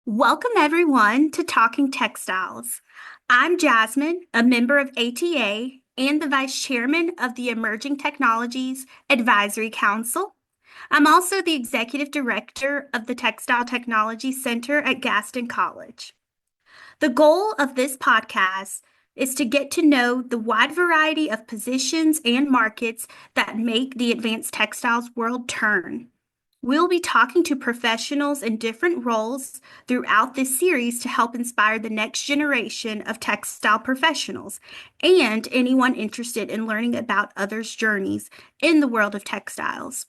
Welcome, everyone, to Talking Textiles. I'm Jasmine, a member of ATA and the Vice Chairman of the Emerging Technologies Advisory Council. I'm also the Executive Director of the Textile Technology Center at Gaston College. The goal of this podcast is to get to know the wide variety of positions and markets that make the advanced textiles world turn. We'll be talking to professionals in different roles throughout this series to help inspire the next generation of textile professionals and anyone interested in learning about others' journeys in the world of textiles.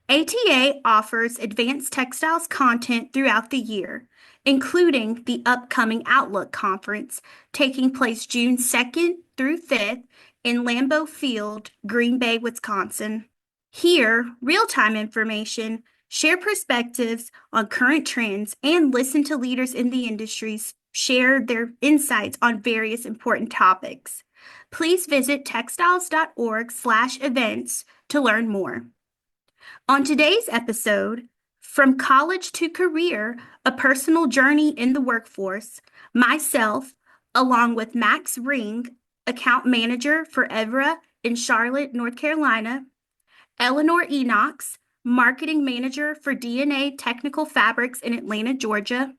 ATA offers advanced textiles content throughout the year, including the upcoming Outlook Conference taking place June 2nd through 5th in Lambeau Field, Green Bay, Wisconsin. Hear real-time information, share perspectives on current trends, and listen to leaders in the industries share their insights on various important topics. Please visit textiles.org/events to learn more. On today's episode, From College to Career, a Personal Journey in the Workforce, myself, along with Max Ring, Account Manager for Evra in Charlotte, North Carolina, Eleanor Enochs, Marketing Manager for DNA Technical Fabrics in Atlanta, Georgia,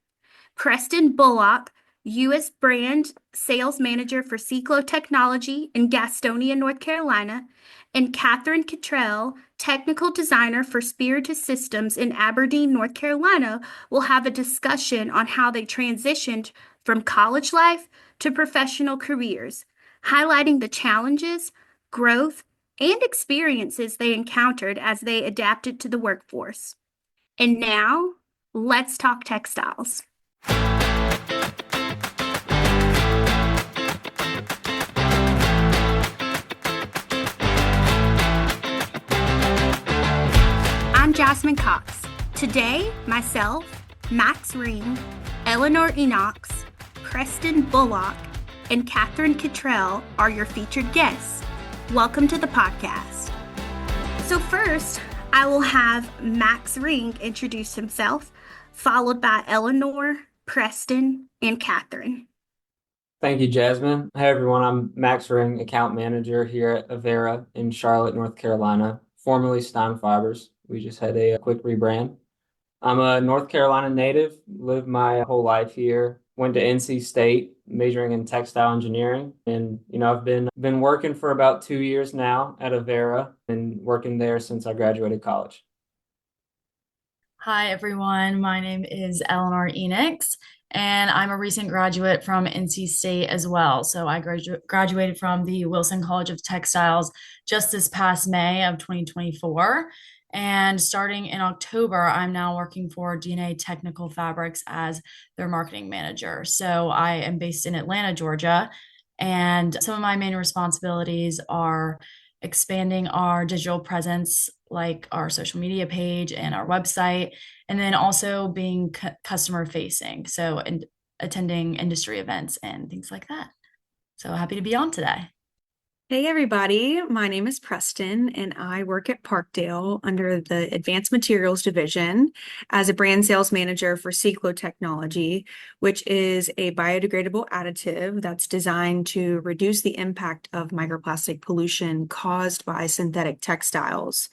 Preston Bullock, U.S. Brand Sales Manager for Cyclo Technology in Gastonia, North Carolina, and Kathryn Kittrell, Technical Designer for Spiritus Systems in Aberdeen, North Carolina, will have a discussion on how they transitioned from college life to professional careers, highlighting the challenges, growth, and experiences they encountered as they adapted to the workforce. And now, let's talk textiles. I'm Jasmine Cox. Today, myself, Max Ring, Eleanor Enochs, Preston Bullock, and Kathryn Kittrell are your featured guests. Welcome to the podcast. So first, I will have Max Ring introduce himself, followed by Eleanor, Preston, and Kathryn. Thank you, Jasmine. Hey, everyone. I'm Max Ring, account manager here at Avera in Charlotte, North Carolina, formerly Stein Fibers. We just had a quick rebrand. I'm a North Carolina native, lived my whole life here, went to NC State, majoring in textile engineering. And, I've been working for about 2 years now at Avera and working there since I graduated college. Hi, everyone. My name is Eleanor Enochs, and I'm a recent graduate from NC State as well. So I graduated from the Wilson College of Textiles just this past May of 2024. And starting in October, I'm now working for DNA Technical Fabrics as their marketing manager. So I am based in Atlanta, Georgia, and some of my main responsibilities are expanding our digital presence, like our social media page and our website, and then also being customer facing. So, and attending industry events and things like that. So happy to be on today. Hey everybody, my name is Preston and I work at Parkdale under the Advanced Materials Division as a brand sales manager for Cyclo Technology, which is a biodegradable additive that's designed to reduce the impact of microplastic pollution caused by synthetic textiles.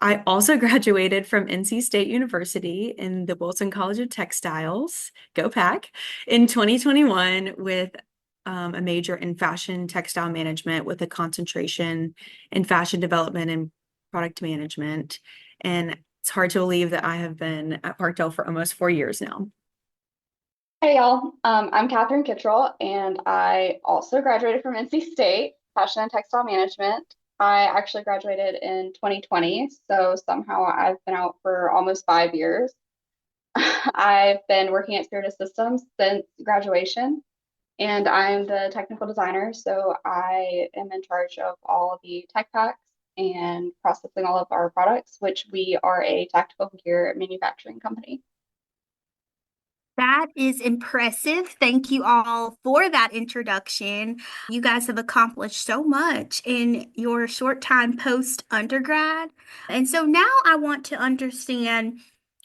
I also graduated from NC State University in the Wilson College of Textiles, go Pack, in 2021 with a major in fashion textile management with a concentration in fashion development and product management. And it's hard to believe that I have been at Parkdale for almost 4 years now. Hey y'all, I'm Kathryn Kittrell and I also graduated from NC State, Fashion and Textile Management. I actually graduated in 2020, so somehow I've been out for almost 5 years. I've been working at Spiritus Systems since graduation, and I'm the technical designer, so I am in charge of all the tech packs and processing all of our products, which we are a tactical gear manufacturing company. That is impressive. Thank you all for that introduction. You guys have accomplished so much in your short time post undergrad. And so now I want to understand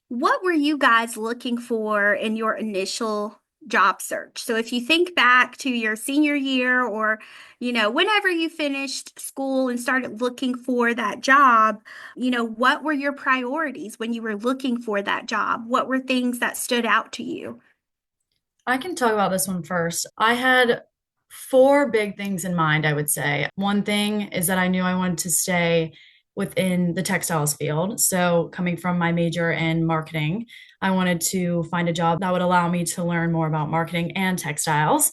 what were you guys looking for in your initial job search? So if you think back to your senior year or, whenever you finished school and started looking for that job, what were your priorities when you were looking for that job? What were things that stood out to you? I can talk about this one first. I had four big things in mind, I would say. One thing is that I knew I wanted to stay within the textiles field. So, coming from my major in marketing, I wanted to find a job that would allow me to learn more about marketing and textiles.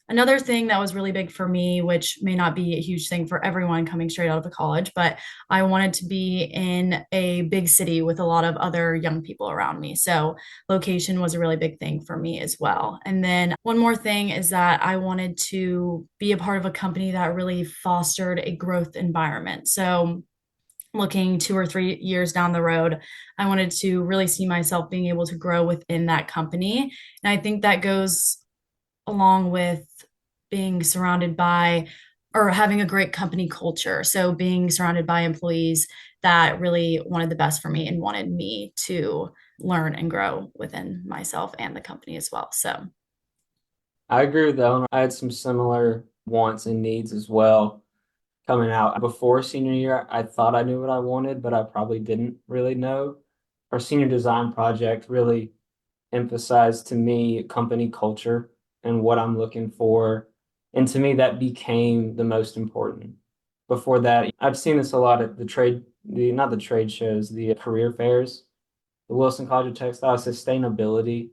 Another thing that was really big for me, which may not be a huge thing for everyone coming straight out of college, but I wanted to be in a big city with a lot of other young people around me. So, location was a really big thing for me as well. And then one more thing is that I wanted to be a part of a company that really fostered a growth environment. So, looking 2 or 3 years down the road, I wanted to really see myself being able to grow within that company. And I think that goes along with being surrounded by or having a great company culture. So being surrounded by employees that really wanted the best for me and wanted me to learn and grow within myself and the company as well. So I agree with Eleanor. I had some similar wants and needs as well coming out. Before senior year, I thought I knew what I wanted, but I probably didn't really know. Our senior design project really emphasized to me company culture and what I'm looking for. And to me, that became the most important. Before that, I've seen this a lot at not the trade shows, the career fairs, the Wilson College of Textile sustainability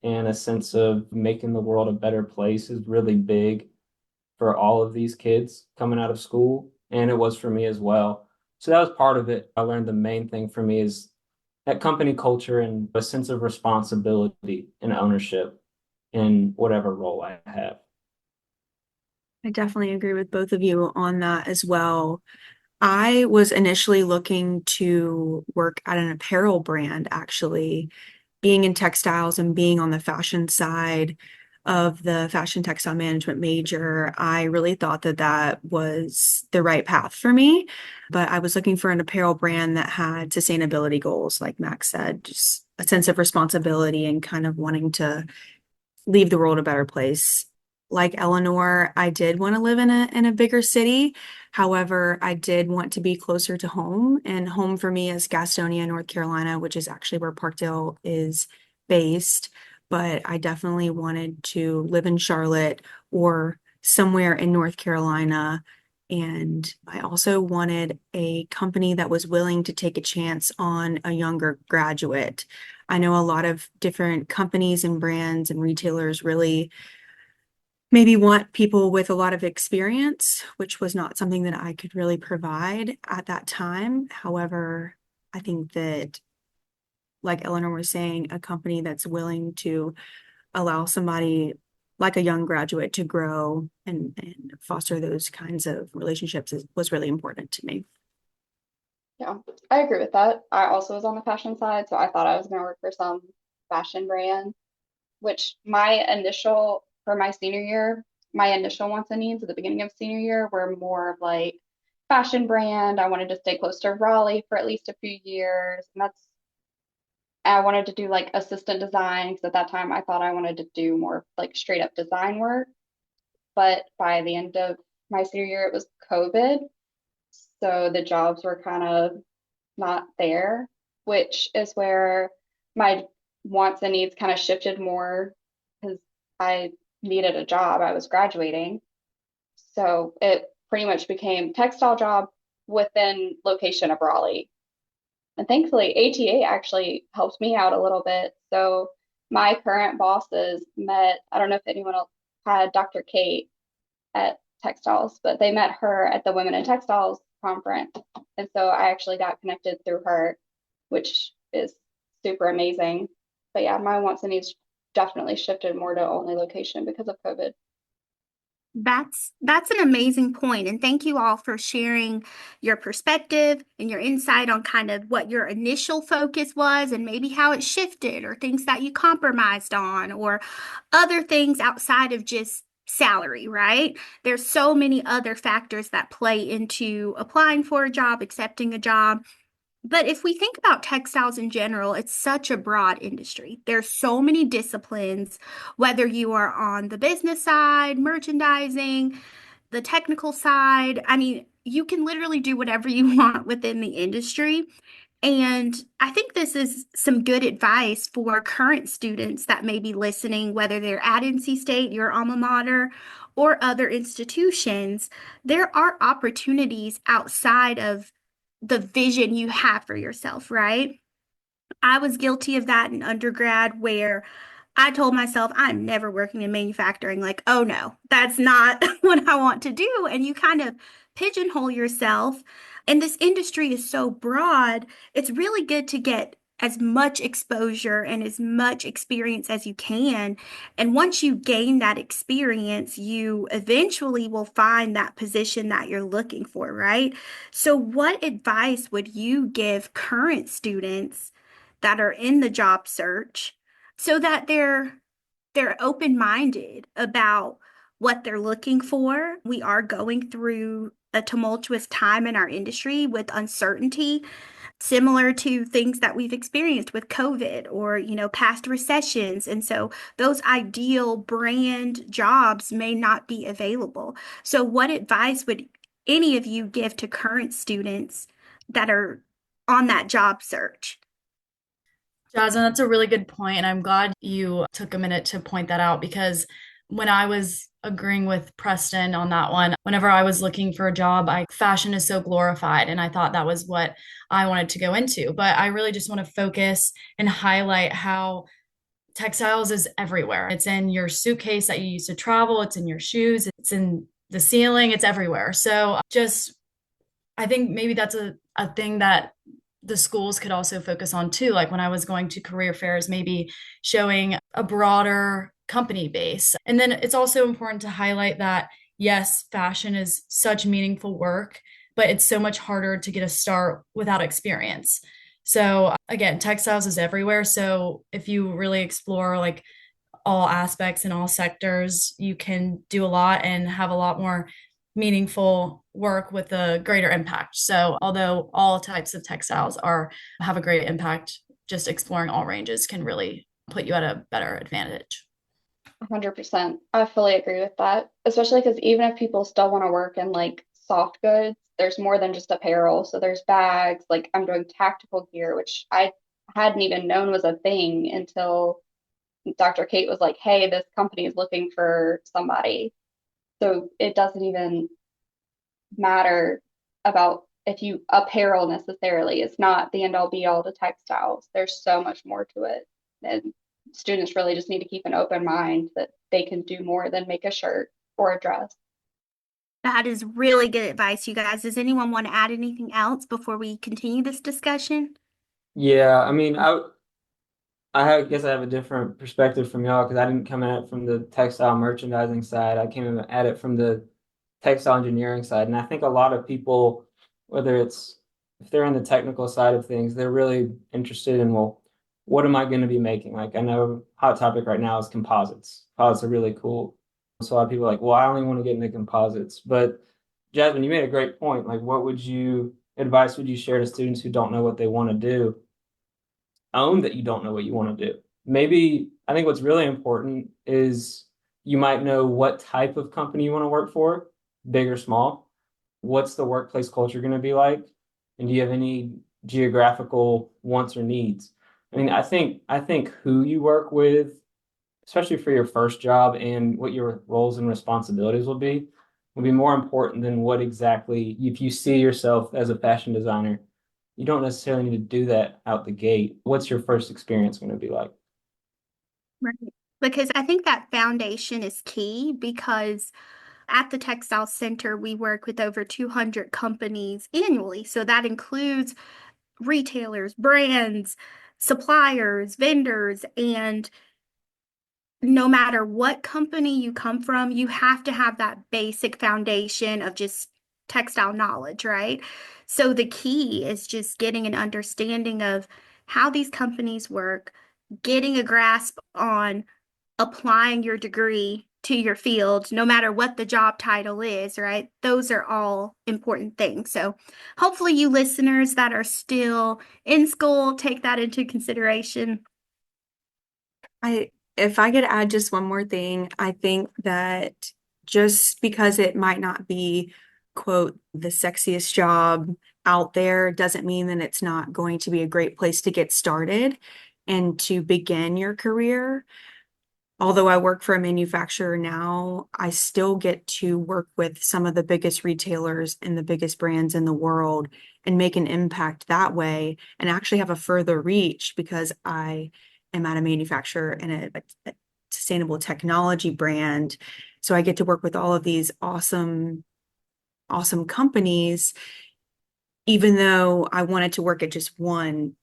and a sense of making the world a better place is really big for all of these kids coming out of school. And it was for me as well. So that was part of it. I learned the main thing for me is that company culture and a sense of responsibility and ownership in whatever role I have. I definitely agree with both of you on that as well. I was initially looking to work at an apparel brand, actually, being in textiles and being on the fashion side of the fashion textile management major. I really thought that that was the right path for me, but I was looking for an apparel brand that had sustainability goals, like Max said, just a sense of responsibility and kind of wanting to leave the world a better place. Like Eleanor, I did want to live in a bigger city. However, I did want to be closer to home, and home for me is Gastonia, North Carolina, which is actually where Parkdale is based. But I definitely wanted to live in Charlotte or somewhere in North Carolina. And I also wanted a company that was willing to take a chance on a younger graduate. I know a lot of different companies and brands and retailers really maybe want people with a lot of experience, which was not something that I could really provide at that time. However, I think that, like Eleanor was saying, a company that's willing to allow somebody like a young graduate to grow and foster those kinds of relationships was really important to me. Yeah, I agree with that. I also was on the fashion side, so I thought I was going to work for some fashion brand, which for my senior year, my initial wants and needs at the beginning of senior year were more of like fashion brand. I wanted to stay close to Raleigh for at least a few years. I wanted to do like assistant design because at that time I thought I wanted to do more like straight up design work. But by the end of my senior year, it was COVID. So the jobs were kind of not there, which is where my wants and needs kind of shifted more because I needed a job. I was graduating. So it pretty much became textile job within location of Raleigh. And thankfully, ATA actually helped me out a little bit. So my current bosses met, I don't know if anyone else had Dr. Kate at Textiles, but they met her at the Women in Textiles conference. And so I actually got connected through her, which is super amazing. But yeah, my wants and needs definitely shifted more to only location because of COVID. That's an amazing point, and thank you all for sharing your perspective and your insight on kind of what your initial focus was and maybe how it shifted or things that you compromised on or other things outside of just salary, right? There's so many other factors that play into applying for a job, accepting a job. But if we think about textiles in general, it's such a broad industry. There's so many disciplines, whether you are on the business side, merchandising, the technical side. I mean, you can literally do whatever you want within the industry. And I think this is some good advice for current students that may be listening, whether they're at NC State, your alma mater, or other institutions. There are opportunities outside of the vision you have for yourself, right? I was guilty of that in undergrad where I told myself I'm never working in manufacturing. Like, oh no, that's not what I want to do. And you kind of pigeonhole yourself. And this industry is so broad, it's really good to get as much exposure and as much experience as you can. And once you gain that experience, you eventually will find that position that you're looking for, right? So, what advice would you give current students that are in the job search so that they're open-minded about what they're looking for? We are going through a tumultuous time in our industry with uncertainty, similar to things that we've experienced with COVID or, past recessions. And so those ideal brand jobs may not be available. So what advice would any of you give to current students that are on that job search? Jasmine, that's a really good point, and I'm glad you took a minute to point that out because when I was agreeing with Preston on that one, whenever I was looking for a job, fashion is so glorified, and I thought that was what I wanted to go into. But I really just want to focus and highlight how textiles is everywhere. It's in your suitcase that you use to travel, it's in your shoes, it's in the ceiling, it's everywhere. So just I think maybe that's a thing that the schools could also focus on too. Like when I was going to career fairs, maybe showing a broader company base. And then it's also important to highlight that, yes, fashion is such meaningful work, but it's so much harder to get a start without experience. So again, textiles is everywhere. So if you really explore like all aspects and all sectors, you can do a lot and have a lot more meaningful work with a greater impact. So although all types of textiles are have a great impact, just exploring all ranges can really put you at a better advantage. 100%. I fully agree with that, especially because even if people still want to work in like soft goods, there's more than just apparel. So there's bags, like I'm doing tactical gear, which I hadn't even known was a thing until Dr. Kate was like, hey, this company is looking for somebody. So it doesn't even matter about if you apparel necessarily. It's not the end all be all to textiles. There's so much more to it. And students really just need to keep an open mind that they can do more than make a shirt or a dress. That is really good advice, you guys. Does anyone want to add anything else before we continue this discussion? Yeah, I mean, guess I have a different perspective from y'all because I didn't come at it from the textile merchandising side. I came at it from the textile engineering side. And I think a lot of people, whether it's if they're in the technical side of things, they're really interested in, well, what am I going to be making? Like I know hot topic right now is composites. Composites are really cool. So a lot of people are like, well, I only want to get into composites. But Jasmine, you made a great point. Like, advice would you share to students who don't know what they want to do? Own that you don't know what you want to do. Maybe I think what's really important is you might know what type of company you want to work for, big or small. What's the workplace culture going to be like? And do you have any geographical wants or needs? I mean, I think who you work with, especially for your first job and what your roles and responsibilities will be more important than what exactly, if you see yourself as a fashion designer, you don't necessarily need to do that out the gate. What's your first experience going to be like? Right. Because I think that foundation is key because at the Textile Center, we work with over 200 companies annually. So that includes retailers, brands, suppliers, vendors, and no matter what company you come from, you have to have that basic foundation of just textile knowledge, right? So the key is just getting an understanding of how these companies work, getting a grasp on applying your degree to your field, no matter what the job title is, right? Those are all important things. So hopefully you listeners that are still in school take that into consideration. If I could add just one more thing, I think that just because it might not be, quote, the sexiest job out there doesn't mean that it's not going to be a great place to get started and to begin your career. Although I work for a manufacturer now, I still get to work with some of the biggest retailers and the biggest brands in the world and make an impact that way and actually have a further reach because I am at a manufacturer and a sustainable technology brand. So I get to work with all of these awesome, awesome companies, even though I wanted to work at just one,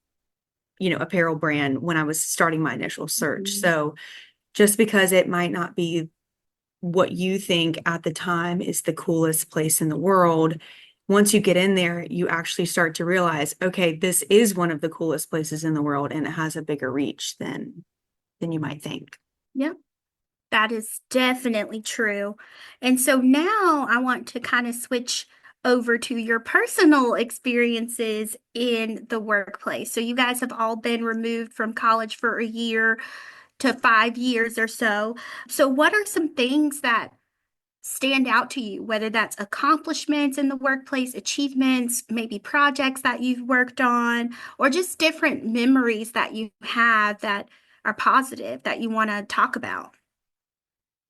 apparel brand when I was starting my initial search. So just because it might not be what you think at the time is the coolest place in the world, once you get in there, you actually start to realize, okay, this is one of the coolest places in the world and it has a bigger reach than you might think. Yep. That is definitely true. And so now I want to kind of switch over to your personal experiences in the workplace. So you guys have all been removed from college for a year to 5 years or so. So what are some things that stand out to you, whether that's accomplishments in the workplace, achievements, maybe projects that you've worked on, or just different memories that you have that are positive that you want to talk about?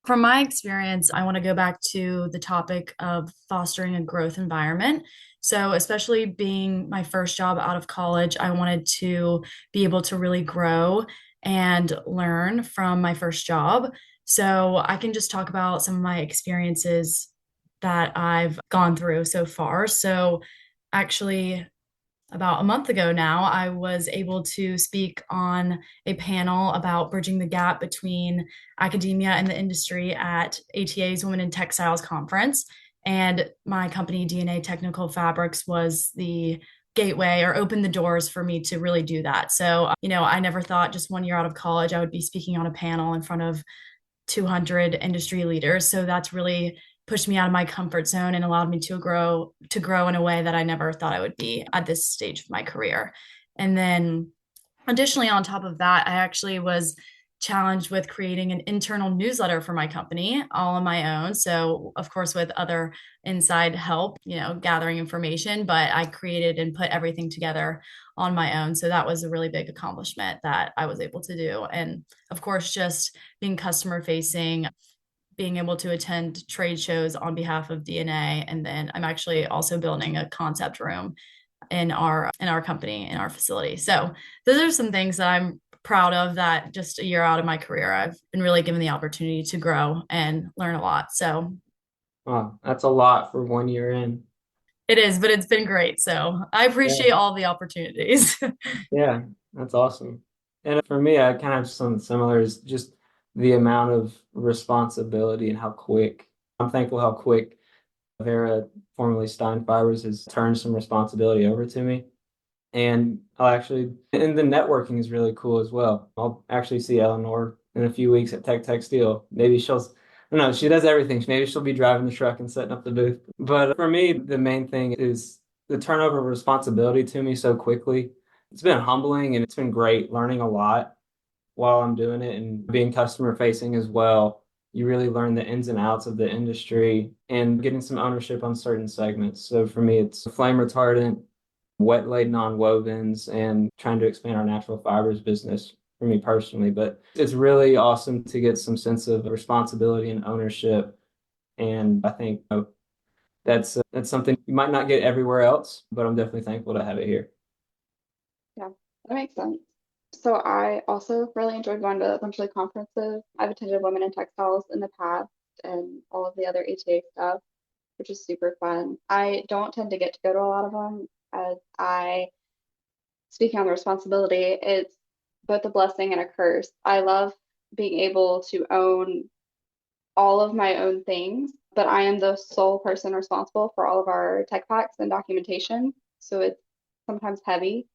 From my experience, I want to go back to the topic of fostering a growth environment. So, especially being my first job out of college, I wanted to be able to really grow and learn from my first job. So, I can just talk about some of my experiences that I've gone through so far. So, actually, about a month ago now, I was able to speak on a panel about bridging the gap between academia and the industry at ATA's Women in Textiles conference. And my company, DNA Technical Fabrics, was the gateway or opened the doors for me to really do that. So, I never thought just 1 year out of college I would be speaking on a panel in front of 200 industry leaders. So that's really pushed me out of my comfort zone and allowed me to grow in a way that I never thought I would be at this stage of my career. And then additionally, on top of that, I actually was challenged with creating an internal newsletter for my company all on my own. So, of course, with other inside help, gathering information, but I created and put everything together on my own. So that was a really big accomplishment that I was able to do. And of course, just being customer facing, being able to attend trade shows on behalf of DNA. And then I'm actually also building a concept room in our company, in our facility. So those are some things that I'm proud of, that just a year out of my career, I've been really given the opportunity to grow and learn a lot. So Wow, that's a lot for 1 year in. it is, but it's been great. So I Yeah, appreciate all the opportunities. yeah, that's awesome. And for me, I kind of have something similar is just the amount of responsibility and how quick. I'm thankful how quick Vera, formerly Stein Fibers, has turned some responsibility over to me. And and the networking is really cool as well. I'll actually see Eleanor in a few weeks at Tech Steel. Maybe I don't know, she does everything. Maybe she'll be driving the truck and setting up the booth. But for me, the main thing is the turnover of responsibility to me so quickly. It's been humbling and it's been great learning a lot while I'm doing it and being customer facing as well. You really learn the ins and outs of the industry and getting some ownership on certain segments. So for me, it's flame retardant, wet laid non-wovens, and trying to expand our natural fibers business for me personally. But it's really awesome to get some sense of responsibility and ownership. And I think that's something you might not get everywhere else, but I'm definitely thankful to have it here. Yeah, that makes sense. So I also really enjoyed going to a bunch of the conferences. I've attended Women in Textiles in the past and all of the other ATA stuff, which is super fun. I don't tend to get to go to a lot of them as speaking on the responsibility, it's both a blessing and a curse. I love being able to own all of my own things, but I am the sole person responsible for all of our tech packs and documentation. So it's sometimes heavy.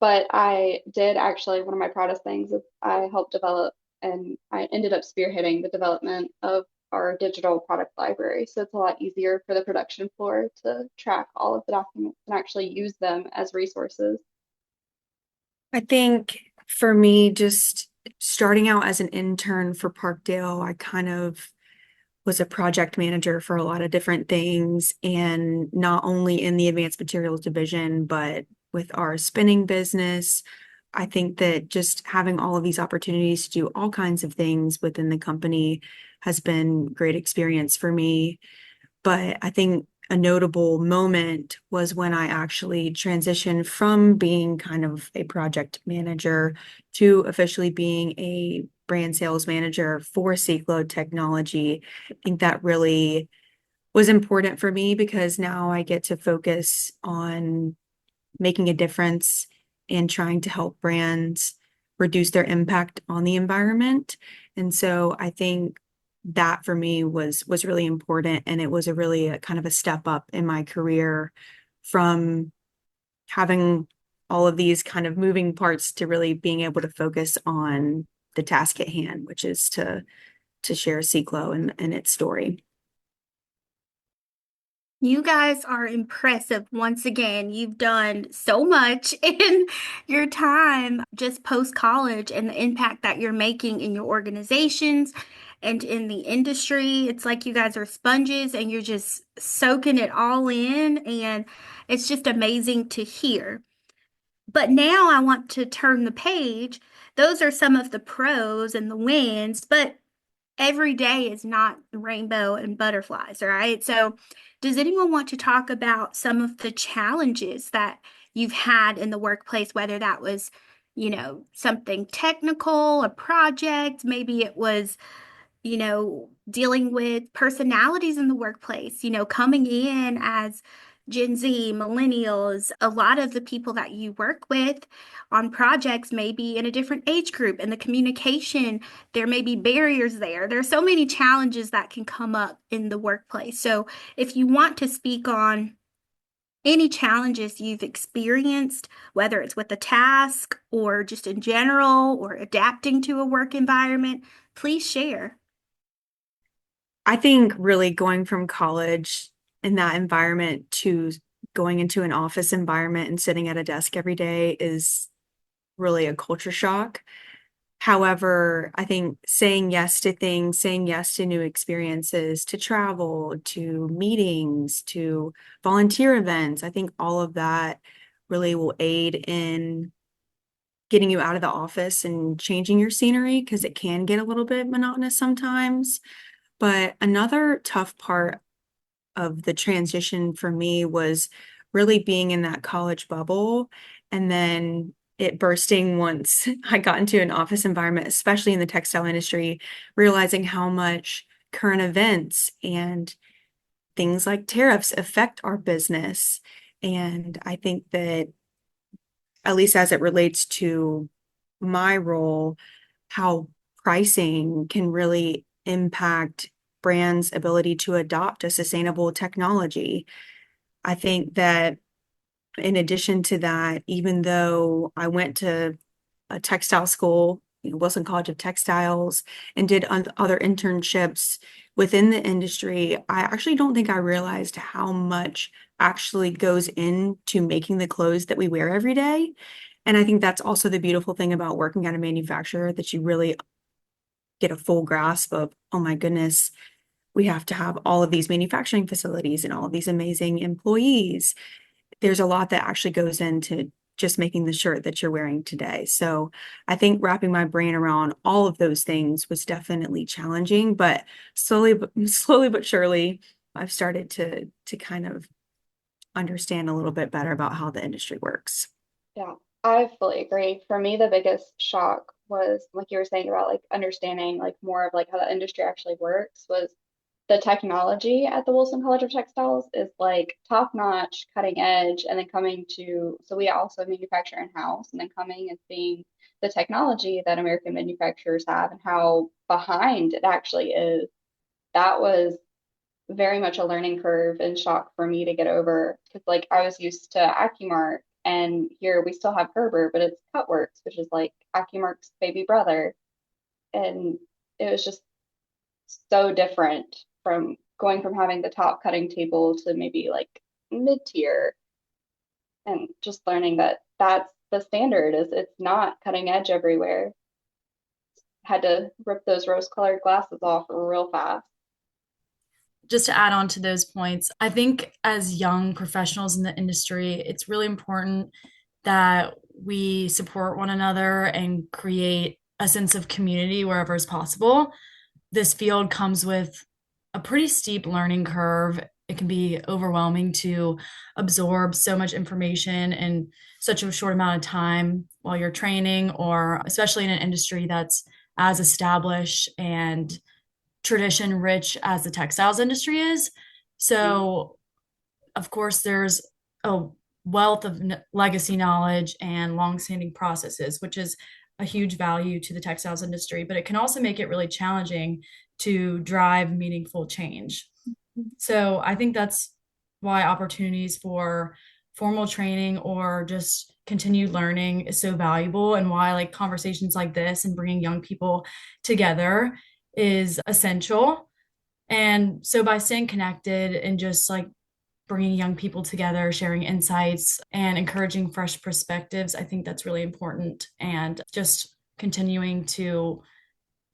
But I did actually, one of my proudest things is I helped develop and I ended up spearheading the development of our digital product library. So it's a lot easier for the production floor to track all of the documents and actually use them as resources. I think for me, just starting out as an intern for Parkdale, I kind of was a project manager for a lot of different things, and not only in the advanced materials division, but with our spinning business. I think that just having all of these opportunities to do all kinds of things within the company has been great experience for me. But I think a notable moment was when I actually transitioned from being kind of a project manager to officially being a brand sales manager for Sequo Technology. I think that really was important for me because now I get to focus on making a difference and trying to help brands reduce their impact on the environment. And so I think that for me was really important, and it was a really kind of a step up in my career from having all of these kind of moving parts to really being able to focus on the task at hand, which is to share Ciclo and its story. You guys are impressive. Once again, you've done so much in your time just post college and the impact that you're making in your organizations and in the industry. It's like you guys are sponges and you're just soaking it all in, and it's just amazing to hear. But now I want to turn the page. Those are some of the pros and the wins, but every day is not rainbow and butterflies, right? So, does anyone want to talk about some of the challenges that you've had in the workplace, whether that was, something technical, a project, maybe it was, dealing with personalities in the workplace, coming in as Gen Z, millennials, a lot of the people that you work with on projects may be in a different age group, and the communication, there may be barriers there. There are so many challenges that can come up in the workplace. So, if you want to speak on any challenges you've experienced, whether it's with a task or just in general or adapting to a work environment, please share. I think really going from college in that environment to going into an office environment and sitting at a desk every day is really a culture shock. However, I think saying yes to things, saying yes to new experiences, to travel, to meetings, to volunteer events, I think all of that really will aid in getting you out of the office and changing your scenery because it can get a little bit monotonous sometimes. But another tough part of the transition for me was really being in that college bubble and then it bursting once I got into an office environment, especially in the textile industry, realizing how much current events and things like tariffs affect our business. And I think that, at least as it relates to my role, how pricing can really impact brands' ability to adopt a sustainable technology. I think that in addition to that, even though I went to a textile school, Wilson College of Textiles, and did other internships within the industry, I actually don't think I realized how much actually goes into making the clothes that we wear every day. And I think that's also the beautiful thing about working at a manufacturer, that you really get a full grasp of, oh my goodness, we have to have all of these manufacturing facilities and all of these amazing employees. There's a lot that actually goes into just making the shirt that you're wearing today. So I think wrapping my brain around all of those things was definitely challenging, but slowly but surely, I've started to kind of understand a little bit better about how the industry works. Yeah, I fully agree. For me, the biggest shock was like you were saying about like understanding like more of like how the industry actually works was the technology at the Wilson College of Textiles is like top notch, cutting edge, and then coming to so we also manufacture in-house and then coming and seeing the technology that American manufacturers have and how behind it actually is. That was very much a learning curve and shock for me to get over because like I was used to AccuMark and here we still have Gerber, but it's Cutworks, which is like AccuMark's baby brother. And it was just so different from going from having the top cutting table to maybe like mid-tier, and just learning that that's the standard, is it's not cutting edge everywhere. Had to rip those rose-colored glasses off real fast. Just to add on to those points, I think as young professionals in the industry, it's really important that we support one another and create a sense of community wherever is possible. This field comes with a pretty steep learning curve. It can be overwhelming to absorb so much information in such a short amount of time while you're training, or especially in an industry that's as established and tradition rich as the textiles industry is. So, of course, there's a wealth of legacy knowledge and long-standing processes, which is a huge value to the textiles industry, but it can also make it really challenging to drive meaningful change. So I think that's why opportunities for formal training or just continued learning is so valuable, and why like conversations like this and bringing young people together is essential. And so by staying connected and just like bringing young people together, sharing insights and encouraging fresh perspectives, I think that's really important. And just continuing to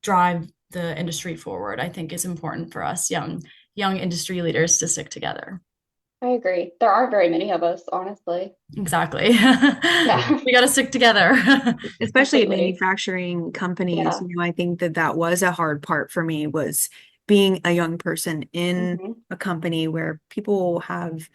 drive the industry forward, I think is important for us young industry leaders to stick together. I agree. There aren't very many of us, honestly. Exactly. Yeah. We got to stick together. Especially at Completely. manufacturing companies, Yeah. I think that that was a hard part for me, was being a young person in Mhm. a company where people have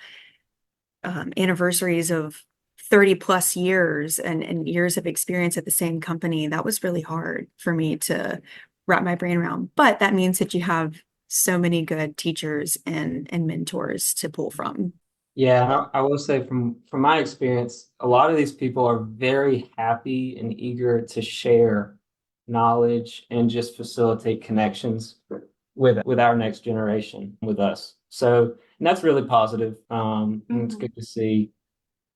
anniversaries of 30 plus years and years of experience at the same company. That was really hard for me to wrap my brain around. But that means that you have so many good teachers and mentors to pull from. Yeah, and I will say from my experience, a lot of these people are very happy and eager to share knowledge and just facilitate connections with our next generation, with us. So, and that's really positive. And it's good to see.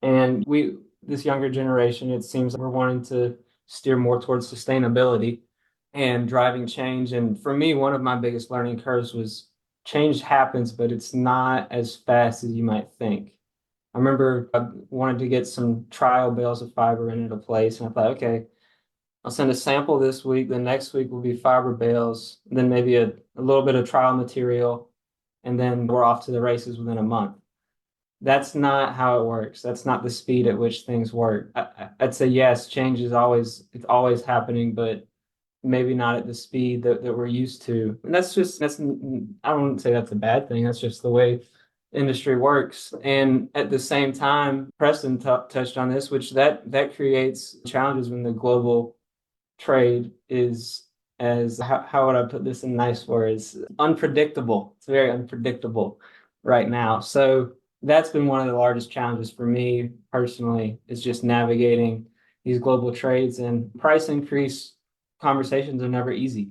And this younger generation, it seems we're wanting to steer more towards sustainability and driving change. And for me, one of my biggest learning curves was change happens, but it's not as fast as you might think. I remember I wanted to get some trial bales of fiber into place, and I thought, okay, I'll send a sample this week. The next week will be fiber bales, then maybe a little bit of trial material, and then we're off to the races within a month. That's not how it works. That's not the speed at which things work. I'd say yes, change is it's always happening, but maybe not at the speed that we're used to. And I don't say that's a bad thing. That's just the way industry works. And at the same time, Preston touched on this, which that creates challenges when the global trade is, as how would I put this in nice words, unpredictable. It's very unpredictable right now. So that's been one of the largest challenges for me personally, is just navigating these global trades. And price increase conversations are never easy,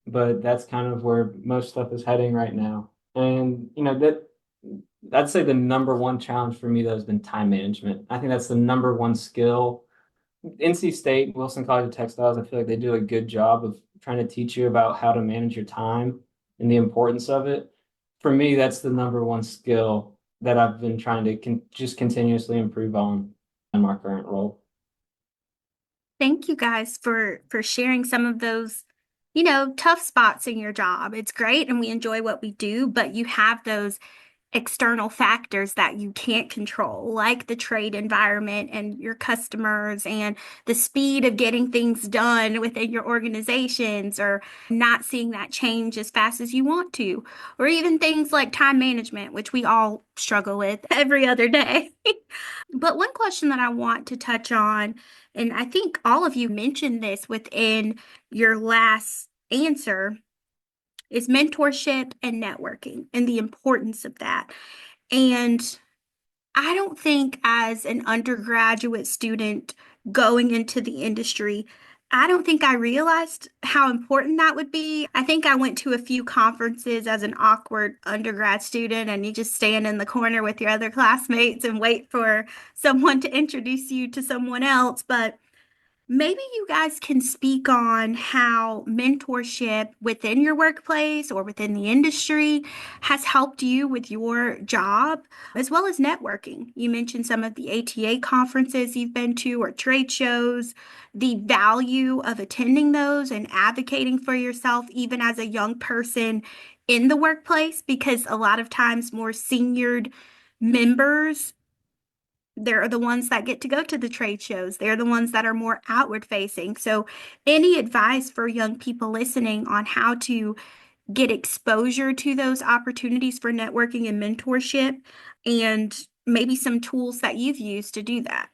but that's kind of where most stuff is heading right now. And that I'd say the number one challenge for me though has been time management. I think that's the number one skill. NC State, Wilson College of Textiles, I feel like they do a good job of trying to teach you about how to manage your time and the importance of it. For me, that's the number one skill that I've been trying to just continuously improve on in my current role. Thank you guys for sharing some of those, tough spots in your job. It's great and we enjoy what we do, but you have those external factors that you can't control, like the trade environment and your customers and the speed of getting things done within your organizations, or not seeing that change as fast as you want to, or even things like time management, which we all struggle with every other day. But one question that I want to touch on, and I think all of you mentioned this within your last answer, is mentorship and networking and the importance of that. And I don't think, as an undergraduate student going into the industry, I don't think I realized how important that would be. I think I went to a few conferences as an awkward undergrad student, and you just stand in the corner with your other classmates and wait for someone to introduce you to someone else. But Maybe you guys can speak on how mentorship within your workplace or within the industry has helped you with your job, as well as networking. You mentioned some of the ATA conferences you've been to or trade shows, the value of attending those and advocating for yourself, even as a young person in the workplace, because a lot of times more seniored members, they're the ones that get to go to the trade shows. They're the ones that are more outward facing. So, any advice for young people listening on how to get exposure to those opportunities for networking and mentorship, and maybe some tools that you've used to do that?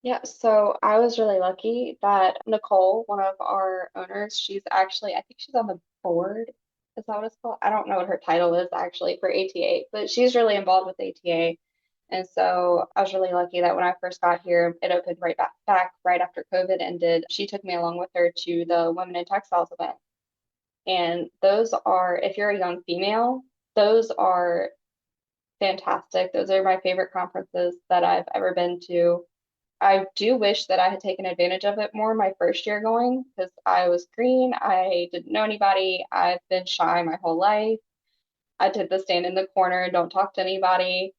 Yeah, so I was really lucky that Nicole, one of our owners, she's actually, I think she's on the board. Is that what it's called? I don't know what her title is actually for ATA, but she's really involved with ATA. And so I was really lucky that when I first got here, it opened back right after COVID ended. She took me along with her to the Women in Textiles event. And those are, if you're a young female, those are fantastic. Those are my favorite conferences that I've ever been to. I do wish that I had taken advantage of it more my first year going because I was green. I didn't know anybody. I've been shy my whole life. I did the stand in the corner and don't talk to anybody.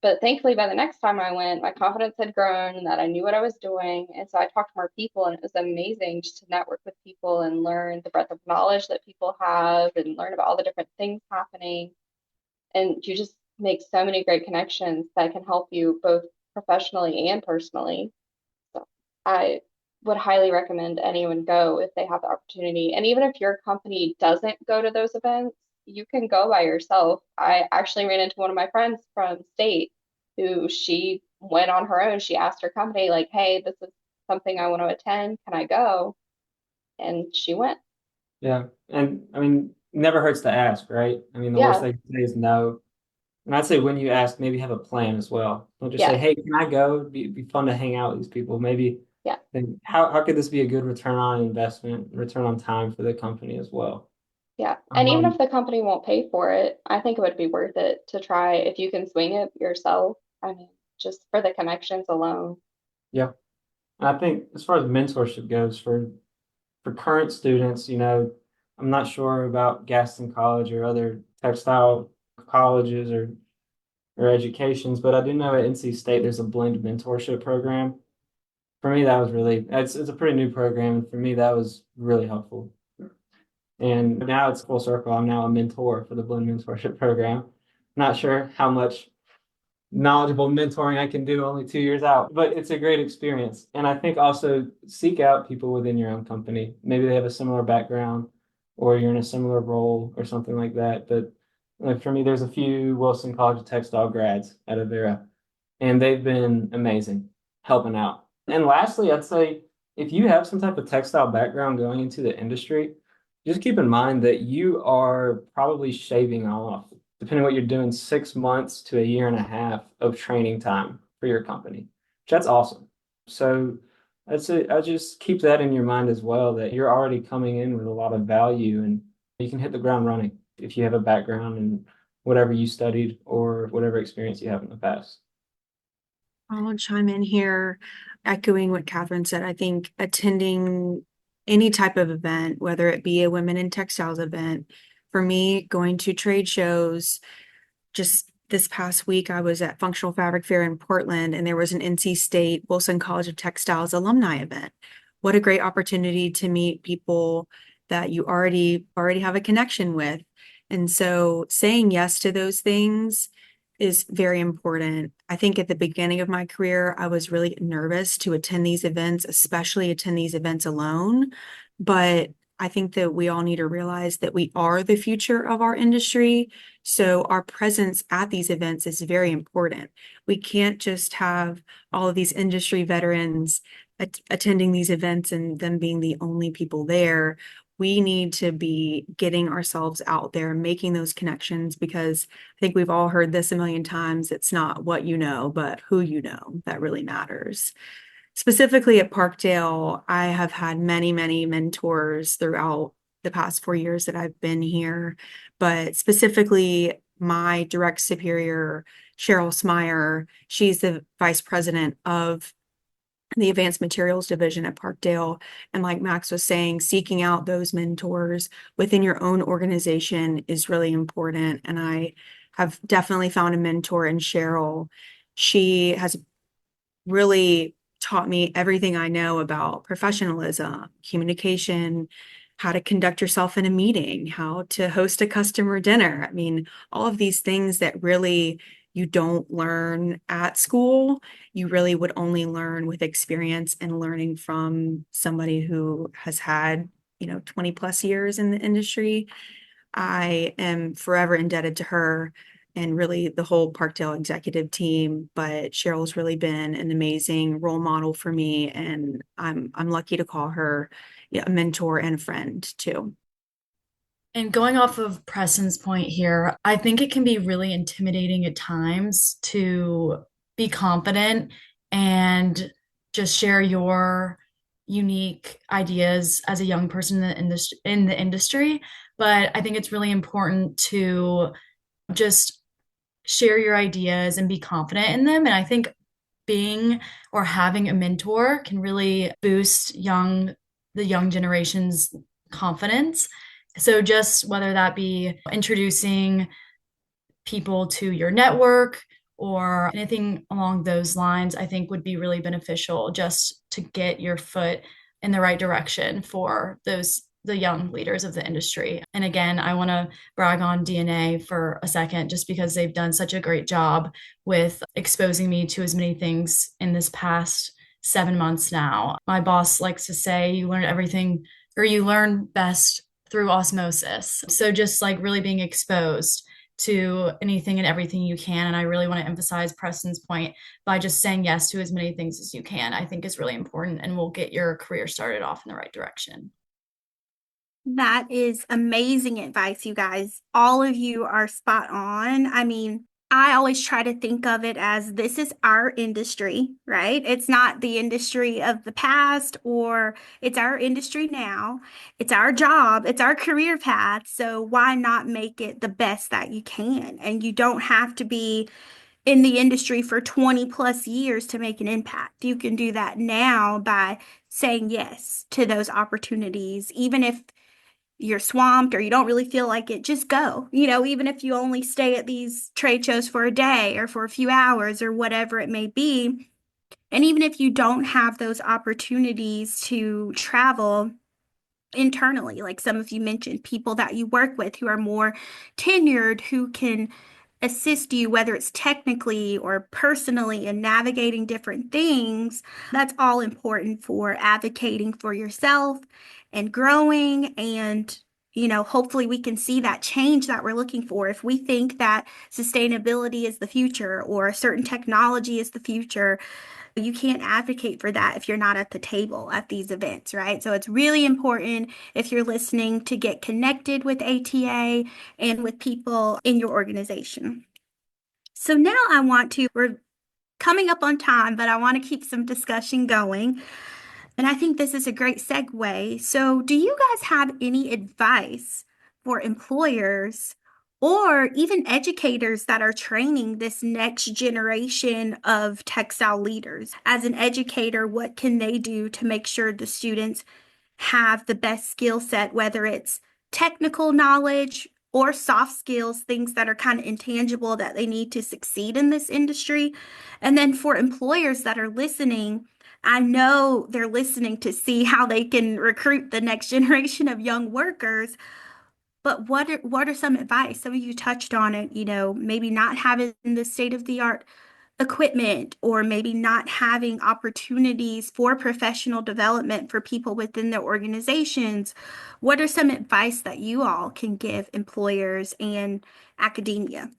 But thankfully, by the next time I went, my confidence had grown and that I knew what I was doing. And so I talked to more people, and it was amazing just to network with people and learn the breadth of knowledge that people have and learn about all the different things happening. And you just make so many great connections that can help you both professionally and personally. So I would highly recommend anyone go if they have the opportunity. And even if your company doesn't go to those events, you can go by yourself. I actually ran into one of my friends from state who she went on her own. She asked her company, like, hey, this is something I want to attend. Can I go? And she went. Yeah. And I mean, never hurts to ask, right? I mean, the worst Yeah, they can say is no. And I'd say when you ask, maybe have a plan as well. Don't just say, yeah, hey, can I go? It'd be fun to hang out with these people. Maybe yeah. think, how could this be a good return on investment, return on time for the company as well? Yeah. And even if Um, the company won't pay for it, I think it would be worth it to try if you can swing it yourself. I mean, just for the connections alone. yeah. And I think as far as mentorship goes, for current students, I'm not sure about Gaston College or other textile colleges or educations, but I do know at NC State there's a blend mentorship program. For me, that was really it's a pretty new program, and for me that was really helpful. And now it's full circle. I'm now a mentor for the blend mentorship program. Not sure how much knowledgeable mentoring I can do only 2 years out, but it's a great experience. And I think also seek out people within your own company. Maybe they have a similar background or you're in a similar role or something like that. But like for me, there's a few Wilson College of Textile grads at Avera, and they've been amazing helping out. And lastly, I'd say if you have some type of textile background going into the industry, just keep in mind that you are probably shaving off, depending on what you're doing, 6 months to a year and a half of training time for your company. That's awesome. So I just keep that in your mind as well, that you're already coming in with a lot of value and you can hit the ground running if you have a background in whatever you studied or whatever experience you have in the past. I'll chime in here, echoing what Kathryn said. I think attending any type of event, whether it be a women in textiles event, for me, going to trade shows, just this past week, I was at Functional Fabric Fair in Portland, and there was an NC State Wilson College of Textiles alumni event. What a great opportunity to meet people that you already have a connection with. And so saying yes to those things is very important. I think at the beginning of my career, I was really nervous to attend these events, especially attend these events alone. But I think that we all need to realize that we are the future of our industry. So our presence at these events is very important. We can't just have all of these industry veterans attending these events and them being the only people there. We need to be getting ourselves out there, making those connections, because I think we've all heard this a million times. It's not what you know, but who you know that really matters. Specifically at Parkdale, I have had many, many mentors throughout the past 4 years that I've been here, but specifically my direct superior, Cheryl Smyer, she's the vice president of the Advanced Materials Division at Parkdale. And like Max was saying, seeking out those mentors within your own organization is really important. And I have definitely found a mentor in Cheryl. She has really taught me everything I know about professionalism, communication, how to conduct yourself in a meeting, how to host a customer dinner. I mean, all of these things that really you don't learn at school, you really would only learn with experience and learning from somebody who has had, 20 plus years in the industry. I am forever indebted to her and really the whole Parkdale executive team. But Cheryl's really been an amazing role model for me, and I'm lucky to call her a mentor and a friend too. And going off of Preston's point here, I think it can be really intimidating at times to be confident and just share your unique ideas as a young person in the industry. But I think it's really important to just share your ideas and be confident in them. And I think being or having a mentor can really boost the young generation's confidence. So just whether that be introducing people to your network or anything along those lines, I think would be really beneficial just to get your foot in the right direction for the young leaders of the industry. And again, I want to brag on DNA for a second, just because they've done such a great job with exposing me to as many things in this past 7 months now. My boss likes to say you learn everything, or you learn best through osmosis. So just like really being exposed to anything and everything you can. And I really want to emphasize Preston's point by just saying yes to as many things as you can, I think is really important and will get your career started off in the right direction. That is amazing advice, you guys. All of you are spot on. I mean, I always try to think of it as this is our industry, right? It's not the industry of the past, or it's our industry now. It's our job, it's our career path. So why not make it the best that you can? And you don't have to be in the industry for 20 plus years to make an impact. You can do that now by saying yes to those opportunities, even if you're swamped or you don't really feel like it, just go. Even if you only stay at these trade shows for a day or for a few hours or whatever it may be. And even if you don't have those opportunities to travel internally, like some of you mentioned, people that you work with who are more tenured, who can assist you, whether it's technically or personally, in navigating different things. That's all important for advocating for yourself and growing. And, hopefully we can see that change that we're looking for. If we think that sustainability is the future or a certain technology is the future, you can't advocate for that if you're not at the table at these events, right? So it's really important, if you're listening, to get connected with ATA and with people in your organization. So now we're coming up on time, but I want to keep some discussion going. And I think this is a great segue. So, do you guys have any advice for employers or even educators that are training this next generation of textile leaders? As an educator, what can they do to make sure the students have the best skill set, whether it's technical knowledge or soft skills, things that are kind of intangible that they need to succeed in this industry? And then for employers that are listening, I know they're listening to see how they can recruit the next generation of young workers, but what are some advice? Some of you touched on it, maybe not having the state of the art equipment, or maybe not having opportunities for professional development for people within their organizations. What are some advice that you all can give employers and academia?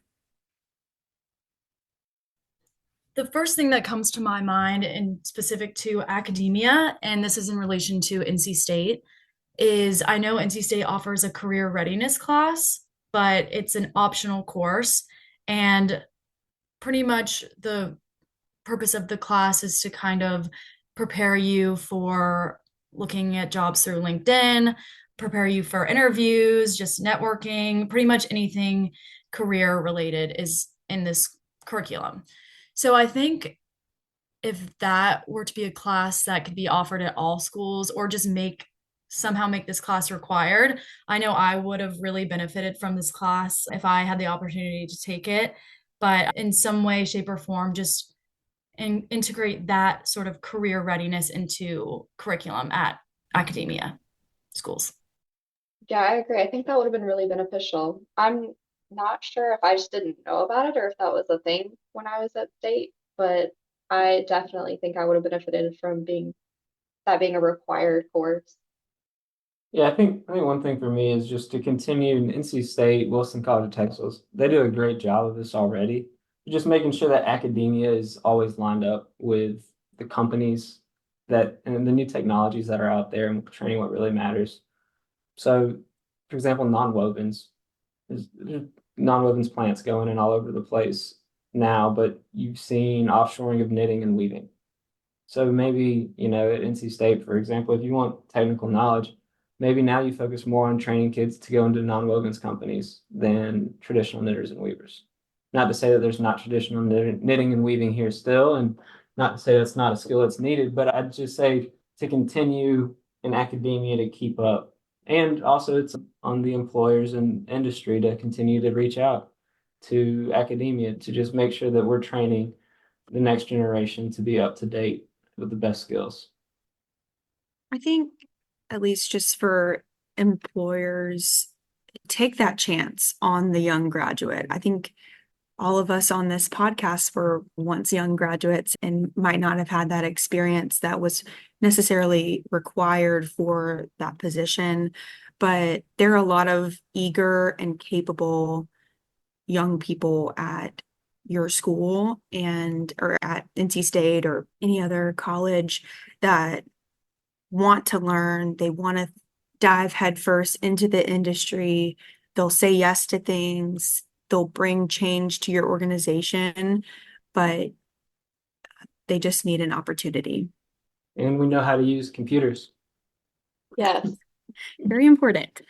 The first thing that comes to my mind, and specific to academia, and this is in relation to NC State, is I know NC State offers a career readiness class, but it's an optional course. And pretty much the purpose of the class is to kind of prepare you for looking at jobs through LinkedIn, prepare you for interviews, just networking, pretty much anything career related is in this curriculum. So I think if that were to be a class that could be offered at all schools or just somehow make this class required. I know I would have really benefited from this class if I had the opportunity to take it, but in some way, shape, or form, just integrate that sort of career readiness into curriculum at academia schools. Yeah, I agree. I think that would have been really beneficial. I'm not sure if I just didn't know about it or if that was a thing when I was at state, but I definitely think I would have benefited from being a required course. Yeah, I think one thing for me is just to continue in NC State, Wilson College of Texas. They do a great job of this already. Just making sure that academia is always lined up with the companies that and the new technologies that are out there and training what really matters. So, for example, there's non-wovens plants going in all over the place now, but you've seen offshoring of knitting and weaving. So maybe, at NC State, for example, if you want technical knowledge, maybe now you focus more on training kids to go into non-wovens companies than traditional knitters and weavers. Not to say that there's not traditional knitting and weaving here still, and not to say that's not a skill that's needed, but I'd just say to continue in academia to keep up. And also it's on the employers and industry to continue to reach out to academia to just make sure that we're training the next generation to be up to date with the best skills. I think, at least just for employers, take that chance on the young graduate. I think all of us on this podcast were once young graduates and might not have had that experience that was necessarily required for that position. But there are a lot of eager and capable young people at your school or at NC State or any other college that want to learn. They want to dive headfirst into the industry. They'll say yes to things. They'll bring change to your organization, but they just need an opportunity. And we know how to use computers. Yes. Very important.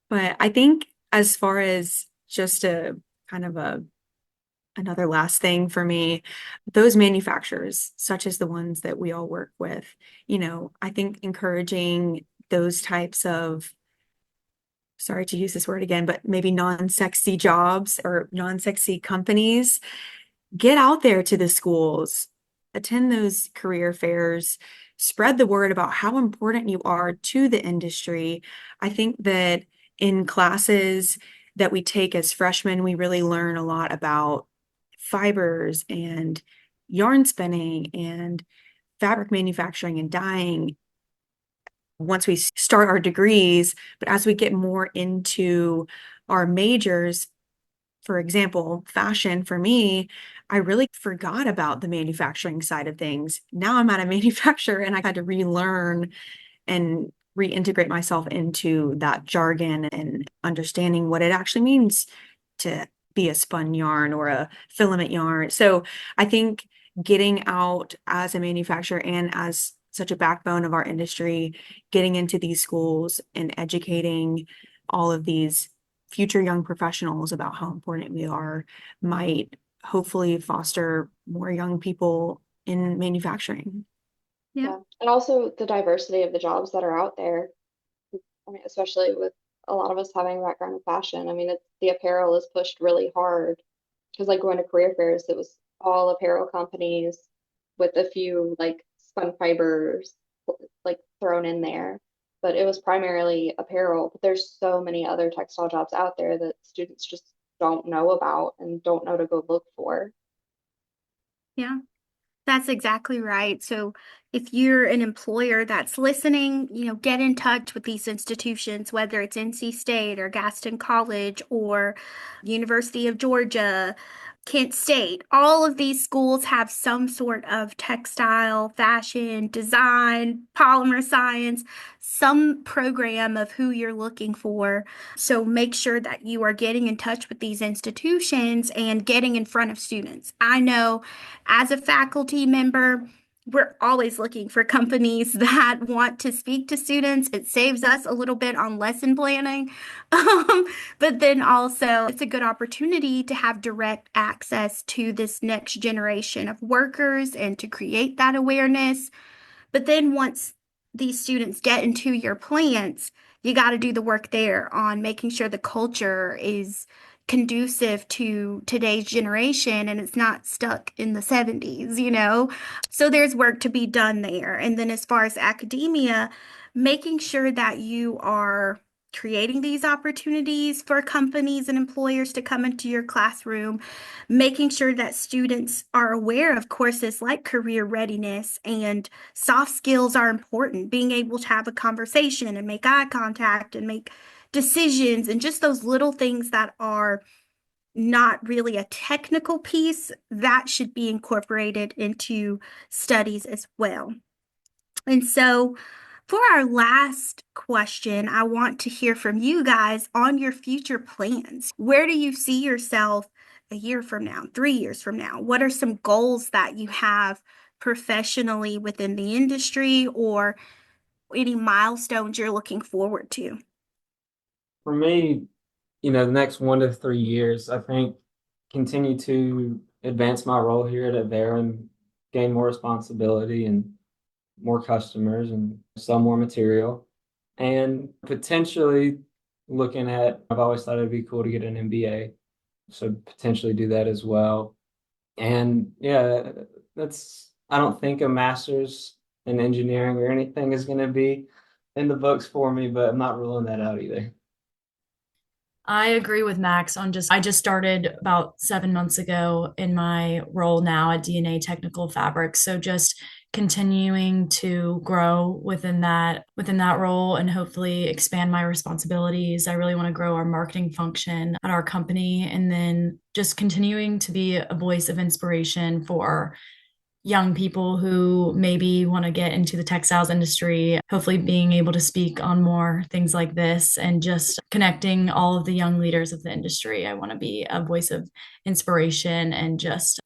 But I think as far as just a kind of another last thing for me, those manufacturers, such as the ones that we all work with, I think encouraging those types of, sorry to use this word again, but maybe non-sexy jobs or non-sexy companies, get out there to the schools, attend those career fairs, spread the word about how important you are to the industry. I think that in classes that we take as freshmen, we really learn a lot about fibers and yarn spinning and fabric manufacturing and dyeing once we start our degrees. But as we get more into our majors, for example, fashion for me, I really forgot about the manufacturing side of things. Now I'm at a manufacturer and I had to relearn and reintegrate myself into that jargon and understanding what it actually means to be a spun yarn or a filament yarn. So I think getting out as a manufacturer and as such a backbone of our industry, getting into these schools and educating all of these future young professionals about how important we are might hopefully foster more young people in manufacturing. Yeah. And also the diversity of the jobs that are out there. I mean, especially with a lot of us having a background in fashion. I mean, the apparel is pushed really hard because like going to career fairs, it was all apparel companies with a few like spun fibers like thrown in there. But it was primarily apparel. But there's so many other textile jobs out there that students just don't know about and don't know to go look for. Yeah. That's exactly right. So if you're an employer that's listening, get in touch with these institutions, whether it's NC State or Gaston College or University of Georgia, Kent State. All of these schools have some sort of textile, fashion, design, polymer science, some program of who you're looking for. So make sure that you are getting in touch with these institutions and getting in front of students. I know as a faculty member, we're always looking for companies that want to speak to students. It saves us a little bit on lesson planning. Um, but then also, it's a good opportunity to have direct access to this next generation of workers and to create that awareness. But then once these students get into your plants, you got to do the work there on making sure the culture is conducive to today's generation and it's not stuck in the 70s, you know? So there's work to be done there. And then as far as academia, making sure that you are creating these opportunities for companies and employers to come into your classroom, making sure that students are aware of courses like career readiness and soft skills are important. Being able to have a conversation and make eye contact and make decisions and just those little things that are not really a technical piece that should be incorporated into studies as well. And so, for our last question, I want to hear from you guys on your future plans. Where do you see yourself a year from now, 3 years from now? What are some goals that you have professionally within the industry or any milestones you're looking forward to? For me, the next 1 to 3 years, I think continue to advance my role here at Avera and gain more responsibility and more customers and sell more material. And potentially looking at, I've always thought it'd be cool to get an MBA. So potentially do that as well. And yeah, I don't think a master's in engineering or anything is going to be in the books for me, but I'm not ruling that out either. I agree with Max on I just started about 7 months ago in my role now at DNA Technical Fabrics. So just continuing to grow within that role and hopefully expand my responsibilities. I really want to grow our marketing function at our company and then just continuing to be a voice of inspiration for young people who maybe want to get into the textiles industry, hopefully being able to speak on more things like this and just connecting all of the young leaders of the industry. I want to be a voice of inspiration and just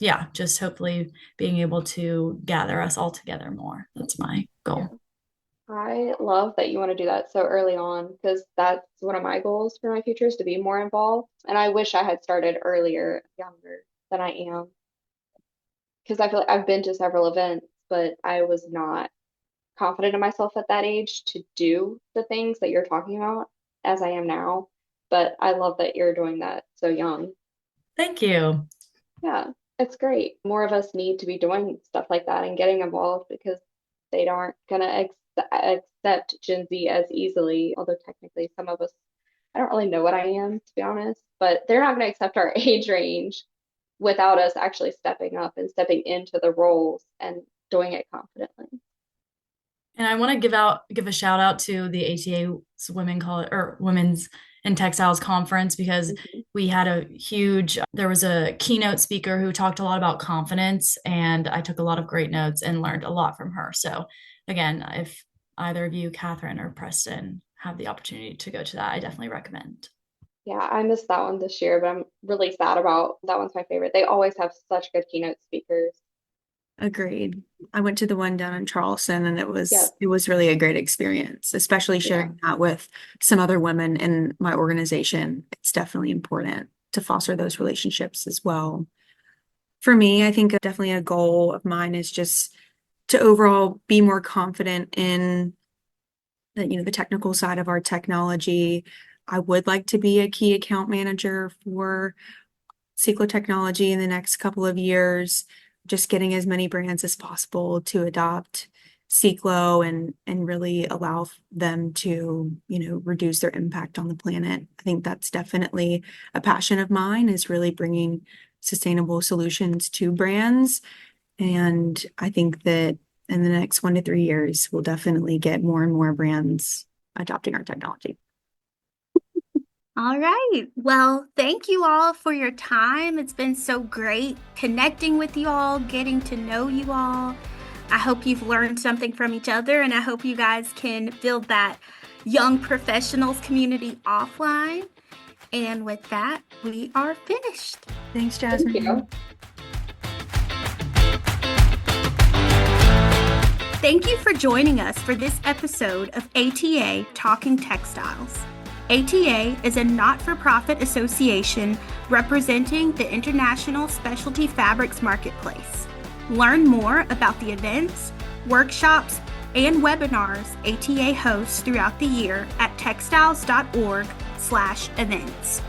hopefully being able to gather us all together more. That's my goal. I love that you want to do that so early on because that's one of my goals for my future is to be more involved. And I wish I had started earlier, younger than I am. Because I feel like I've been to several events, but I was not confident in myself at that age to do the things that you're talking about as I am now. But I love that you're doing that so young. Thank you. Yeah, it's great. More of us need to be doing stuff like that and getting involved because they aren't going to accept Gen Z as easily. Although technically some of us, I don't really know what I am, to be honest, but they're not going to accept our age range without us actually stepping up and stepping into the roles and doing it confidently. And I want to give a shout out to the ATA's Women's in Textiles Conference because we had there was a keynote speaker who talked a lot about confidence and I took a lot of great notes and learned a lot from her. So again, if either of you, Kathryn or Preston, have the opportunity to go to that, I definitely recommend. Yeah, I missed that one this year, but I'm really sad about that one's my favorite. They always have such good keynote speakers. Agreed. I went to the one down in Charleston and it was really a great experience, especially sharing that with some other women in my organization. It's definitely important to foster those relationships as well. For me, I think definitely a goal of mine is just to overall be more confident in the technical side of our technology. I would like to be a key account manager for Ciclo Technology in the next couple of years, just getting as many brands as possible to adopt Ciclo and really allow them to, reduce their impact on the planet. I think that's definitely a passion of mine is really bringing sustainable solutions to brands. And I think that in the next 1 to 3 years, we'll definitely get more and more brands adopting our technology. All right. Well, thank you all for your time. It's been so great connecting with you all, getting to know you all. I hope you've learned something from each other, and I hope you guys can build that young professionals community offline. And with that, we are finished. Thanks, Jasmine. Thank you. Thank you for joining us for this episode of ATA Talking Textiles. ATA is a not-for-profit association representing the international specialty fabrics marketplace. Learn more about the events, workshops, and webinars ATA hosts throughout the year at textiles.org/events.